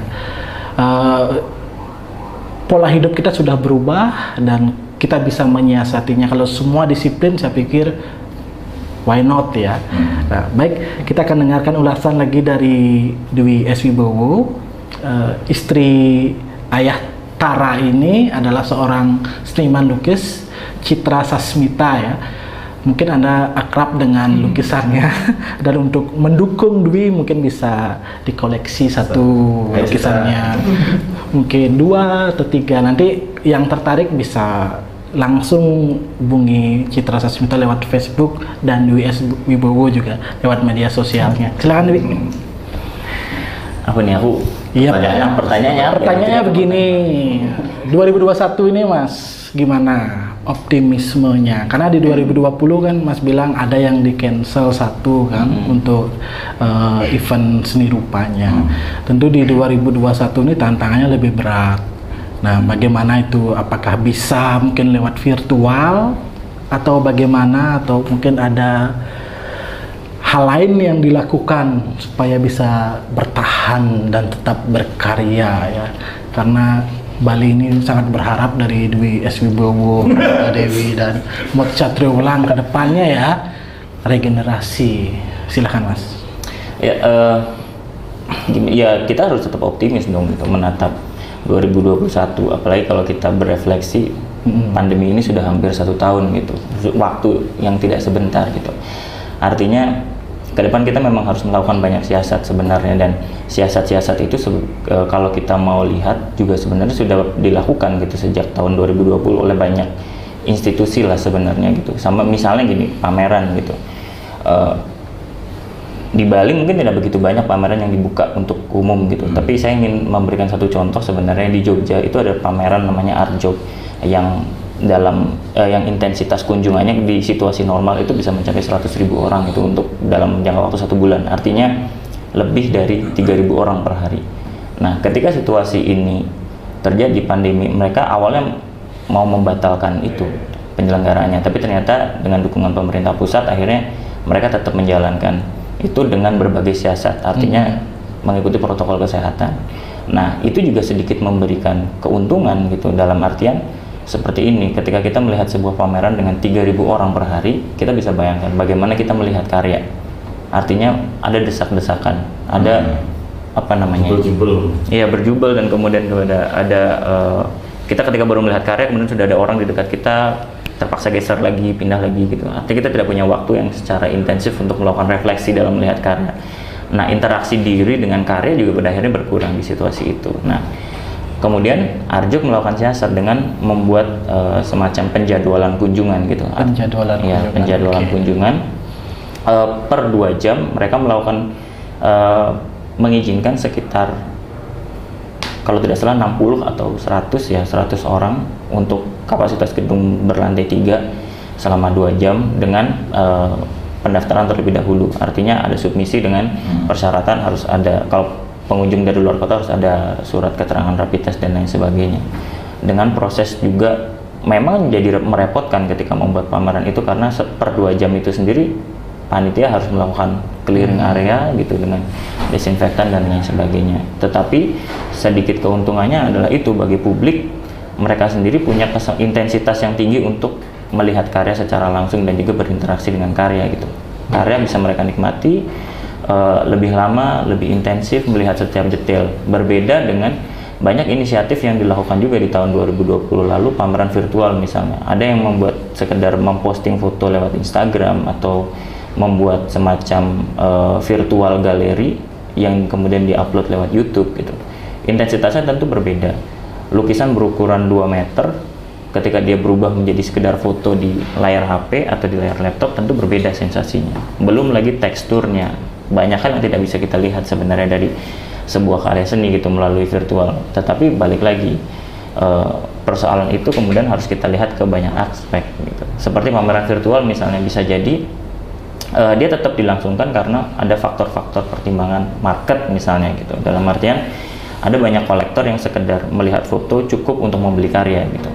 Pola hidup kita sudah berubah dan kita bisa menyiasatinya. Kalau semua disiplin saya pikir why not ya. Nah, baik, kita akan dengarkan ulasan lagi dari Dwi S. Wibowo. Istri ayah Tara ini adalah seorang seniman lukis, Citra Sasmita ya. Mungkin Anda akrab dengan lukisannya dan untuk mendukung Dwi mungkin bisa dikoleksi satu lukisannya, mungkin 2 atau 3. Nanti yang tertarik bisa langsung hubungi Citra Sasmita lewat Facebook dan Dwi S. Wibowo juga lewat media sosialnya. Silakan Dwi. Apa nih aku? Iya. Pertanyaannya begini, 2021 ini Mas gimana optimismenya? Karena di 2020 kan Mas bilang ada yang di cancel satu kan untuk event seni rupanya. Tentu di 2021 ini tantangannya lebih berat. Nah, bagaimana itu? Apakah bisa mungkin lewat virtual atau bagaimana? Atau mungkin ada hal lain yang dilakukan supaya bisa bertahan dan tetap berkarya ya? Karena Bali ini sangat berharap dari Dwi S. Wibowo, Dewi dan Mod Satrio Ulang ke depannya ya regenerasi. Silakan Mas. Ya, ya kita harus tetap optimis dong untuk menatap 2021, apalagi kalau kita berefleksi pandemi ini sudah hampir 1 tahun gitu, waktu yang tidak sebentar gitu. Artinya ke depan kita memang harus melakukan banyak siasat sebenarnya, dan siasat-siasat itu kalau kita mau lihat juga sebenarnya sudah dilakukan gitu sejak tahun 2020 oleh banyak institusi lah sebenarnya gitu. Sama misalnya gini, pameran gitu. Di Bali mungkin tidak begitu banyak pameran yang dibuka untuk umum gitu, tapi saya ingin memberikan satu contoh sebenarnya. Di Jogja itu ada pameran namanya Art Jog yang yang intensitas kunjungannya di situasi normal itu bisa mencapai 100.000 orang itu untuk dalam jangka waktu 1 bulan, artinya lebih dari 3.000 orang per hari. Nah, ketika situasi ini terjadi pandemi, mereka awalnya mau membatalkan itu penyelenggaraannya, tapi ternyata dengan dukungan pemerintah pusat akhirnya mereka tetap menjalankan itu dengan berbagai siasat, artinya mengikuti protokol kesehatan. Nah, itu juga sedikit memberikan keuntungan gitu, dalam artian seperti ini, ketika kita melihat sebuah pameran dengan 3.000 orang per hari, kita bisa bayangkan bagaimana kita melihat karya. Artinya ada desak-desakan, ada apa namanya? Berjubel. Iya, berjubel, dan kemudian ada kita ketika baru melihat karya, kemudian sudah ada orang di dekat kita, terpaksa geser lagi, pindah lagi gitu. Artinya kita tidak punya waktu yang secara intensif untuk melakukan refleksi dalam melihat karya. Nah, interaksi diri dengan karya juga pada akhirnya berkurang di situasi itu. Nah, kemudian Arjok melakukan siasat dengan membuat semacam penjadwalan kunjungan gitu. Penjadwalan kunjungan per 2 jam mereka melakukan mengizinkan sekitar, kalau tidak salah 60 atau 100 orang untuk kapasitas gedung berlantai 3 selama 2 jam dengan pendaftaran terlebih dahulu. Artinya ada submisi dengan persyaratan harus ada, kalau pengunjung dari luar kota harus ada surat keterangan rapid test dan lain sebagainya. Dengan proses juga memang jadi merepotkan ketika membuat pameran itu, karena per 2 jam itu sendiri panitia harus melakukan clearing area gitu dengan desinfektan dan lain sebagainya. Tetapi sedikit keuntungannya adalah itu, bagi publik, mereka sendiri punya intensitas yang tinggi untuk melihat karya secara langsung dan juga berinteraksi dengan karya gitu. Karya bisa mereka nikmati lebih lama, lebih intensif melihat setiap detail. Berbeda dengan banyak inisiatif yang dilakukan juga di tahun 2020 lalu, pameran virtual misalnya. Ada yang membuat sekedar memposting foto lewat Instagram atau membuat semacam virtual galeri yang kemudian diupload lewat YouTube gitu. Intensitasnya tentu berbeda. Lukisan berukuran 2 meter ketika dia berubah menjadi sekedar foto di layar HP atau di layar laptop tentu berbeda sensasinya. Belum lagi teksturnya, banyak hal yang tidak bisa kita lihat sebenarnya dari sebuah karya seni gitu melalui virtual. Tetapi balik lagi, persoalan itu kemudian harus kita lihat ke banyak aspek gitu. Seperti pameran virtual misalnya, bisa jadi dia tetap dilangsungkan karena ada faktor-faktor pertimbangan market misalnya gitu. Dalam artian ada banyak kolektor yang sekedar melihat foto cukup untuk membeli karya gitu.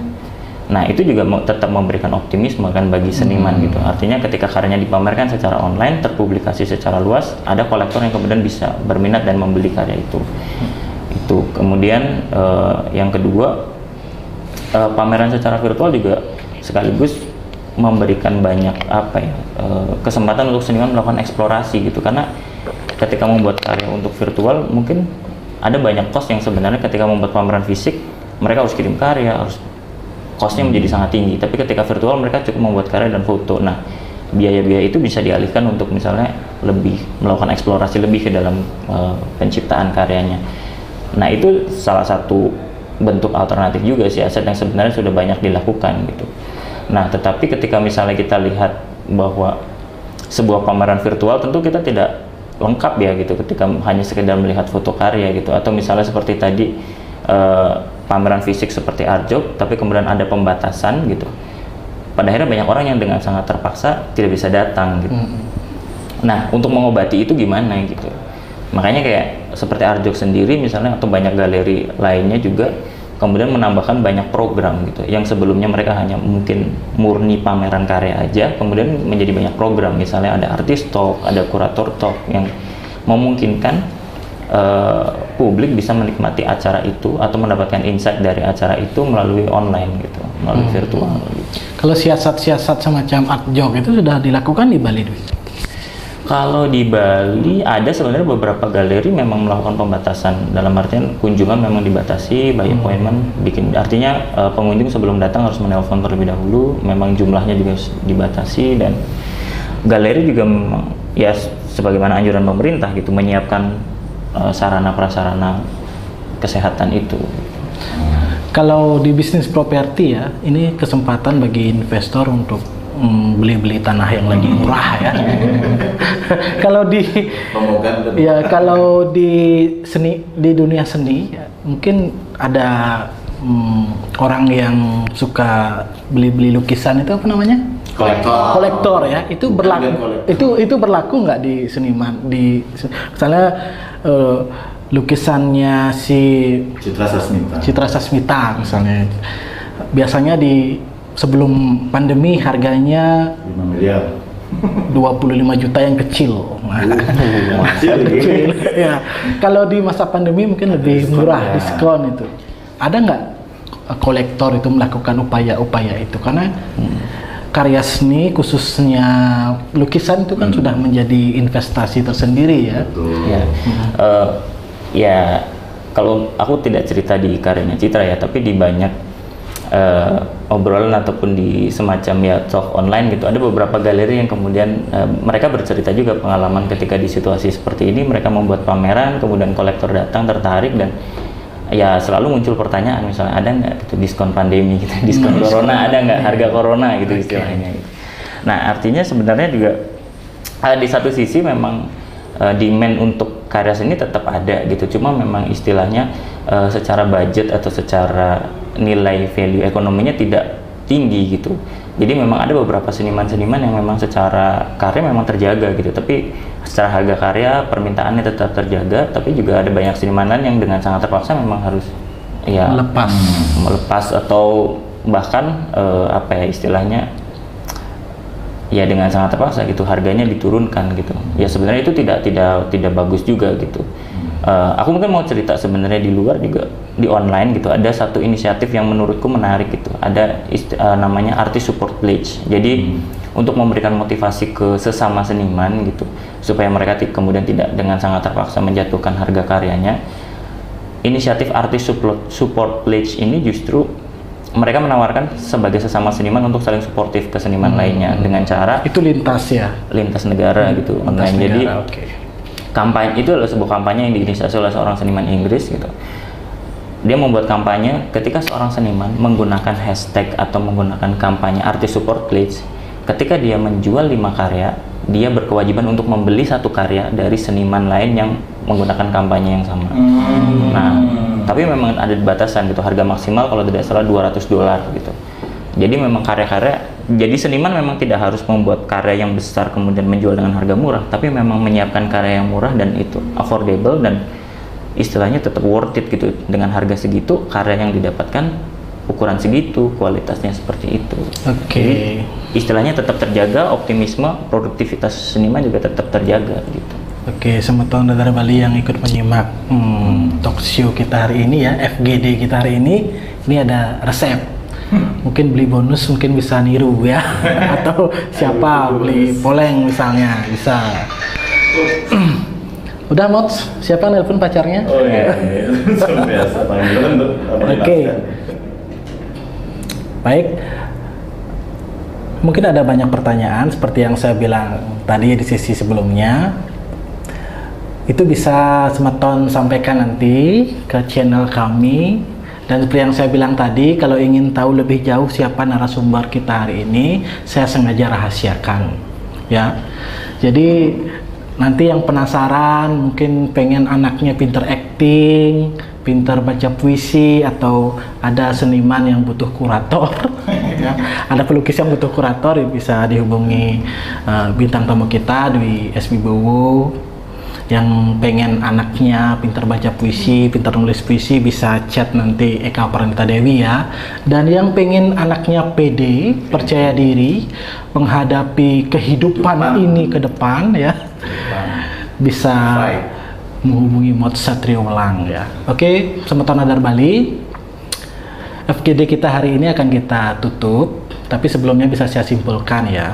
Nah itu juga tetap memberikan optimisme kan bagi seniman gitu. Artinya ketika karyanya dipamerkan secara online, terpublikasi secara luas, ada kolektor yang kemudian bisa berminat dan membeli karya itu. Itu kemudian yang kedua, pameran secara virtual juga sekaligus memberikan banyak kesempatan untuk seniman melakukan eksplorasi gitu. Karena ketika membuat karya untuk virtual mungkin ada banyak cost yang sebenarnya ketika membuat pameran fisik mereka harus kirim karya, harus costnya menjadi sangat tinggi. Tapi ketika virtual mereka cukup membuat karya dan foto. Nah biaya-biaya itu bisa dialihkan untuk misalnya lebih melakukan eksplorasi lebih ke dalam penciptaan karyanya. Nah itu salah satu bentuk alternatif juga sih, aset yang sebenarnya sudah banyak dilakukan gitu. Nah tetapi ketika misalnya kita lihat bahwa sebuah pameran virtual tentu kita tidak lengkap ya gitu ketika hanya sekedar melihat foto karya gitu, atau misalnya seperti tadi pameran fisik seperti Arjok tapi kemudian ada pembatasan gitu. Pada akhirnya banyak orang yang dengan sangat terpaksa tidak bisa datang gitu. Nah untuk mengobati itu gimana gitu, makanya kayak seperti Arjok sendiri misalnya atau banyak galeri lainnya juga kemudian menambahkan banyak program gitu, yang sebelumnya mereka hanya mungkin murni pameran karya aja, kemudian menjadi banyak program. Misalnya ada artis talk, ada kurator talk yang memungkinkan publik bisa menikmati acara itu atau mendapatkan insight dari acara itu melalui online gitu, melalui virtual gitu. Kalau siasat-siasat semacam art jog itu sudah dilakukan di Bali, Dwi? Kalau di Bali ada sebenarnya beberapa galeri memang melakukan pembatasan, dalam artian kunjungan memang dibatasi by appointment, artinya pengunjung sebelum datang harus menelpon terlebih dahulu, memang jumlahnya juga dibatasi, dan galeri juga memang ya sebagaimana anjuran pemerintah gitu menyiapkan sarana prasarana kesehatan itu. Kalau di bisnis properti ya, ini kesempatan bagi investor untuk beli-beli tanah yang lagi murah ya. Kalau di kalau di seni, di dunia seni mungkin ada orang yang suka beli-beli lukisan itu apa namanya? Kolektor ya. Itu berlaku itu berlaku nggak di seniman, di misalnya lukisannya si Citra Sasmita misalnya, biasanya di sebelum pandemi harganya 5 miliar 25 juta yang kecil. Kecil. Ya. Kalau di masa pandemi mungkin lebih murah, diskon itu. Ada nggak kolektor itu melakukan upaya-upaya itu? Karena karya seni khususnya lukisan itu kan sudah menjadi investasi tersendiri ya. Ya. Ya kalau aku tidak cerita di karyanya Citra ya, tapi di banyak obrolan ataupun di semacam ya talk online gitu, ada beberapa galeri yang kemudian mereka bercerita juga pengalaman ketika di situasi seperti ini mereka membuat pameran, kemudian kolektor datang tertarik, dan ya selalu muncul pertanyaan misalnya ada nggak gitu diskon pandemi gitu, diskon corona ada nggak, harga corona gitu istilahnya gitu. Nah artinya sebenarnya juga di satu sisi memang demand untuk karya seni tetap ada gitu, cuma memang istilahnya secara budget atau secara nilai value ekonominya tidak tinggi gitu. Jadi memang ada beberapa seniman-seniman yang memang secara karya memang terjaga gitu, tapi secara harga karya permintaannya tetap terjaga, tapi juga ada banyak seniman lain yang dengan sangat terpaksa memang harus ya melepas atau bahkan apa ya istilahnya ya dengan sangat terpaksa gitu harganya diturunkan gitu. Ya sebenarnya itu tidak bagus juga gitu. Aku mungkin mau cerita sebenarnya di luar juga di online gitu ada satu inisiatif yang menurutku menarik gitu. Ada namanya Artist Support Pledge. Jadi untuk memberikan motivasi ke sesama seniman gitu supaya mereka kemudian tidak dengan sangat terpaksa menjatuhkan harga karyanya. Inisiatif Artist Support Pledge ini justru mereka menawarkan sebagai sesama seniman untuk saling suportif ke seniman lainnya dengan cara itu lintas negara gitu online. Jadi okay. Kampanye itu adalah sebuah kampanye yang diinisiasi oleh seorang seniman Inggris gitu. Dia membuat kampanye ketika seorang seniman menggunakan hashtag atau menggunakan kampanye Artist Support Pledge. Ketika dia menjual 5 karya, dia berkewajiban untuk membeli 1 karya dari seniman lain yang menggunakan kampanye yang sama. Nah, tapi memang ada batasan gitu, harga maksimal kalau tidak salah $200 gitu. Jadi memang jadi seniman memang tidak harus membuat karya yang besar kemudian menjual dengan harga murah, tapi memang menyiapkan karya yang murah dan itu affordable dan istilahnya tetap worth it gitu. Dengan harga segitu, karya yang didapatkan ukuran segitu, kualitasnya seperti itu. Jadi istilahnya tetap terjaga, optimisme, produktivitas seniman juga tetap terjaga gitu. Oke, teman-teman dari Bali yang ikut menyimak talk show kita hari ini ya, FGD kita hari ini ada resep. Mungkin beli bonus mungkin bisa niru ya atau siapa beli poleng misalnya bisa. Udah Mots, siapa nelpon pacarnya? Oh iya, biasa panggilan untuk Oke. Baik. Mungkin ada banyak pertanyaan seperti yang saya bilang tadi di sesi sebelumnya. Itu bisa Semeton sampaikan nanti ke channel kami. Dan seperti yang saya bilang tadi, kalau ingin tahu lebih jauh siapa narasumber kita hari ini, saya sengaja rahasiakan, ya. Jadi nanti yang penasaran, mungkin pengen anaknya pinter acting, pinter baca puisi, atau ada seniman yang butuh kurator, ya. Ada pelukis yang butuh kurator, ya bisa dihubungi bintang tamu kita di SB Bowo. Yang pengen anaknya pintar baca puisi, pintar nulis puisi, bisa chat nanti Eka Pranita Dewi ya. Dan yang pengen anaknya pede, percaya diri menghadapi kehidupan ini ke depan ya, bisa menghubungi Mots Satrio Welang ya. Oke, Semeton Nadar Bali, FGD kita hari ini akan kita tutup. Tapi sebelumnya bisa saya simpulkan ya,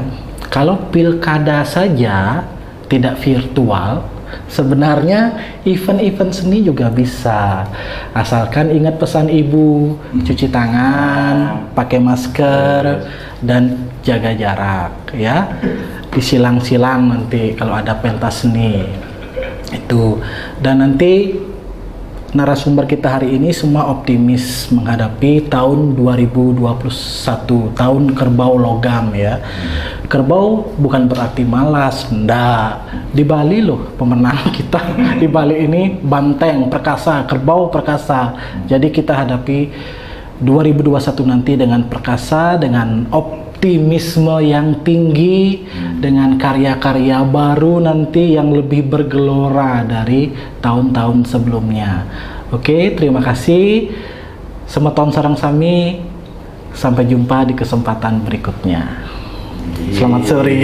kalau pilkada saja tidak virtual, sebenarnya event-event seni juga bisa, asalkan ingat pesan ibu, cuci tangan, pakai masker, dan jaga jarak ya. Disilang-silang nanti kalau ada pentas seni itu. Dan nanti narasumber kita hari ini semua optimis menghadapi tahun 2021, tahun kerbau logam ya. Kerbau bukan berarti malas, enggak. Di Bali loh pemenang kita. Di Bali ini banteng, perkasa, kerbau perkasa. Jadi kita hadapi 2021 nanti dengan perkasa, dengan optimisme yang tinggi, dengan karya-karya baru nanti yang lebih bergelora dari tahun-tahun sebelumnya. Oke, terima kasih. Semeton sareng sami. Sampai jumpa di kesempatan berikutnya. Selamat sore.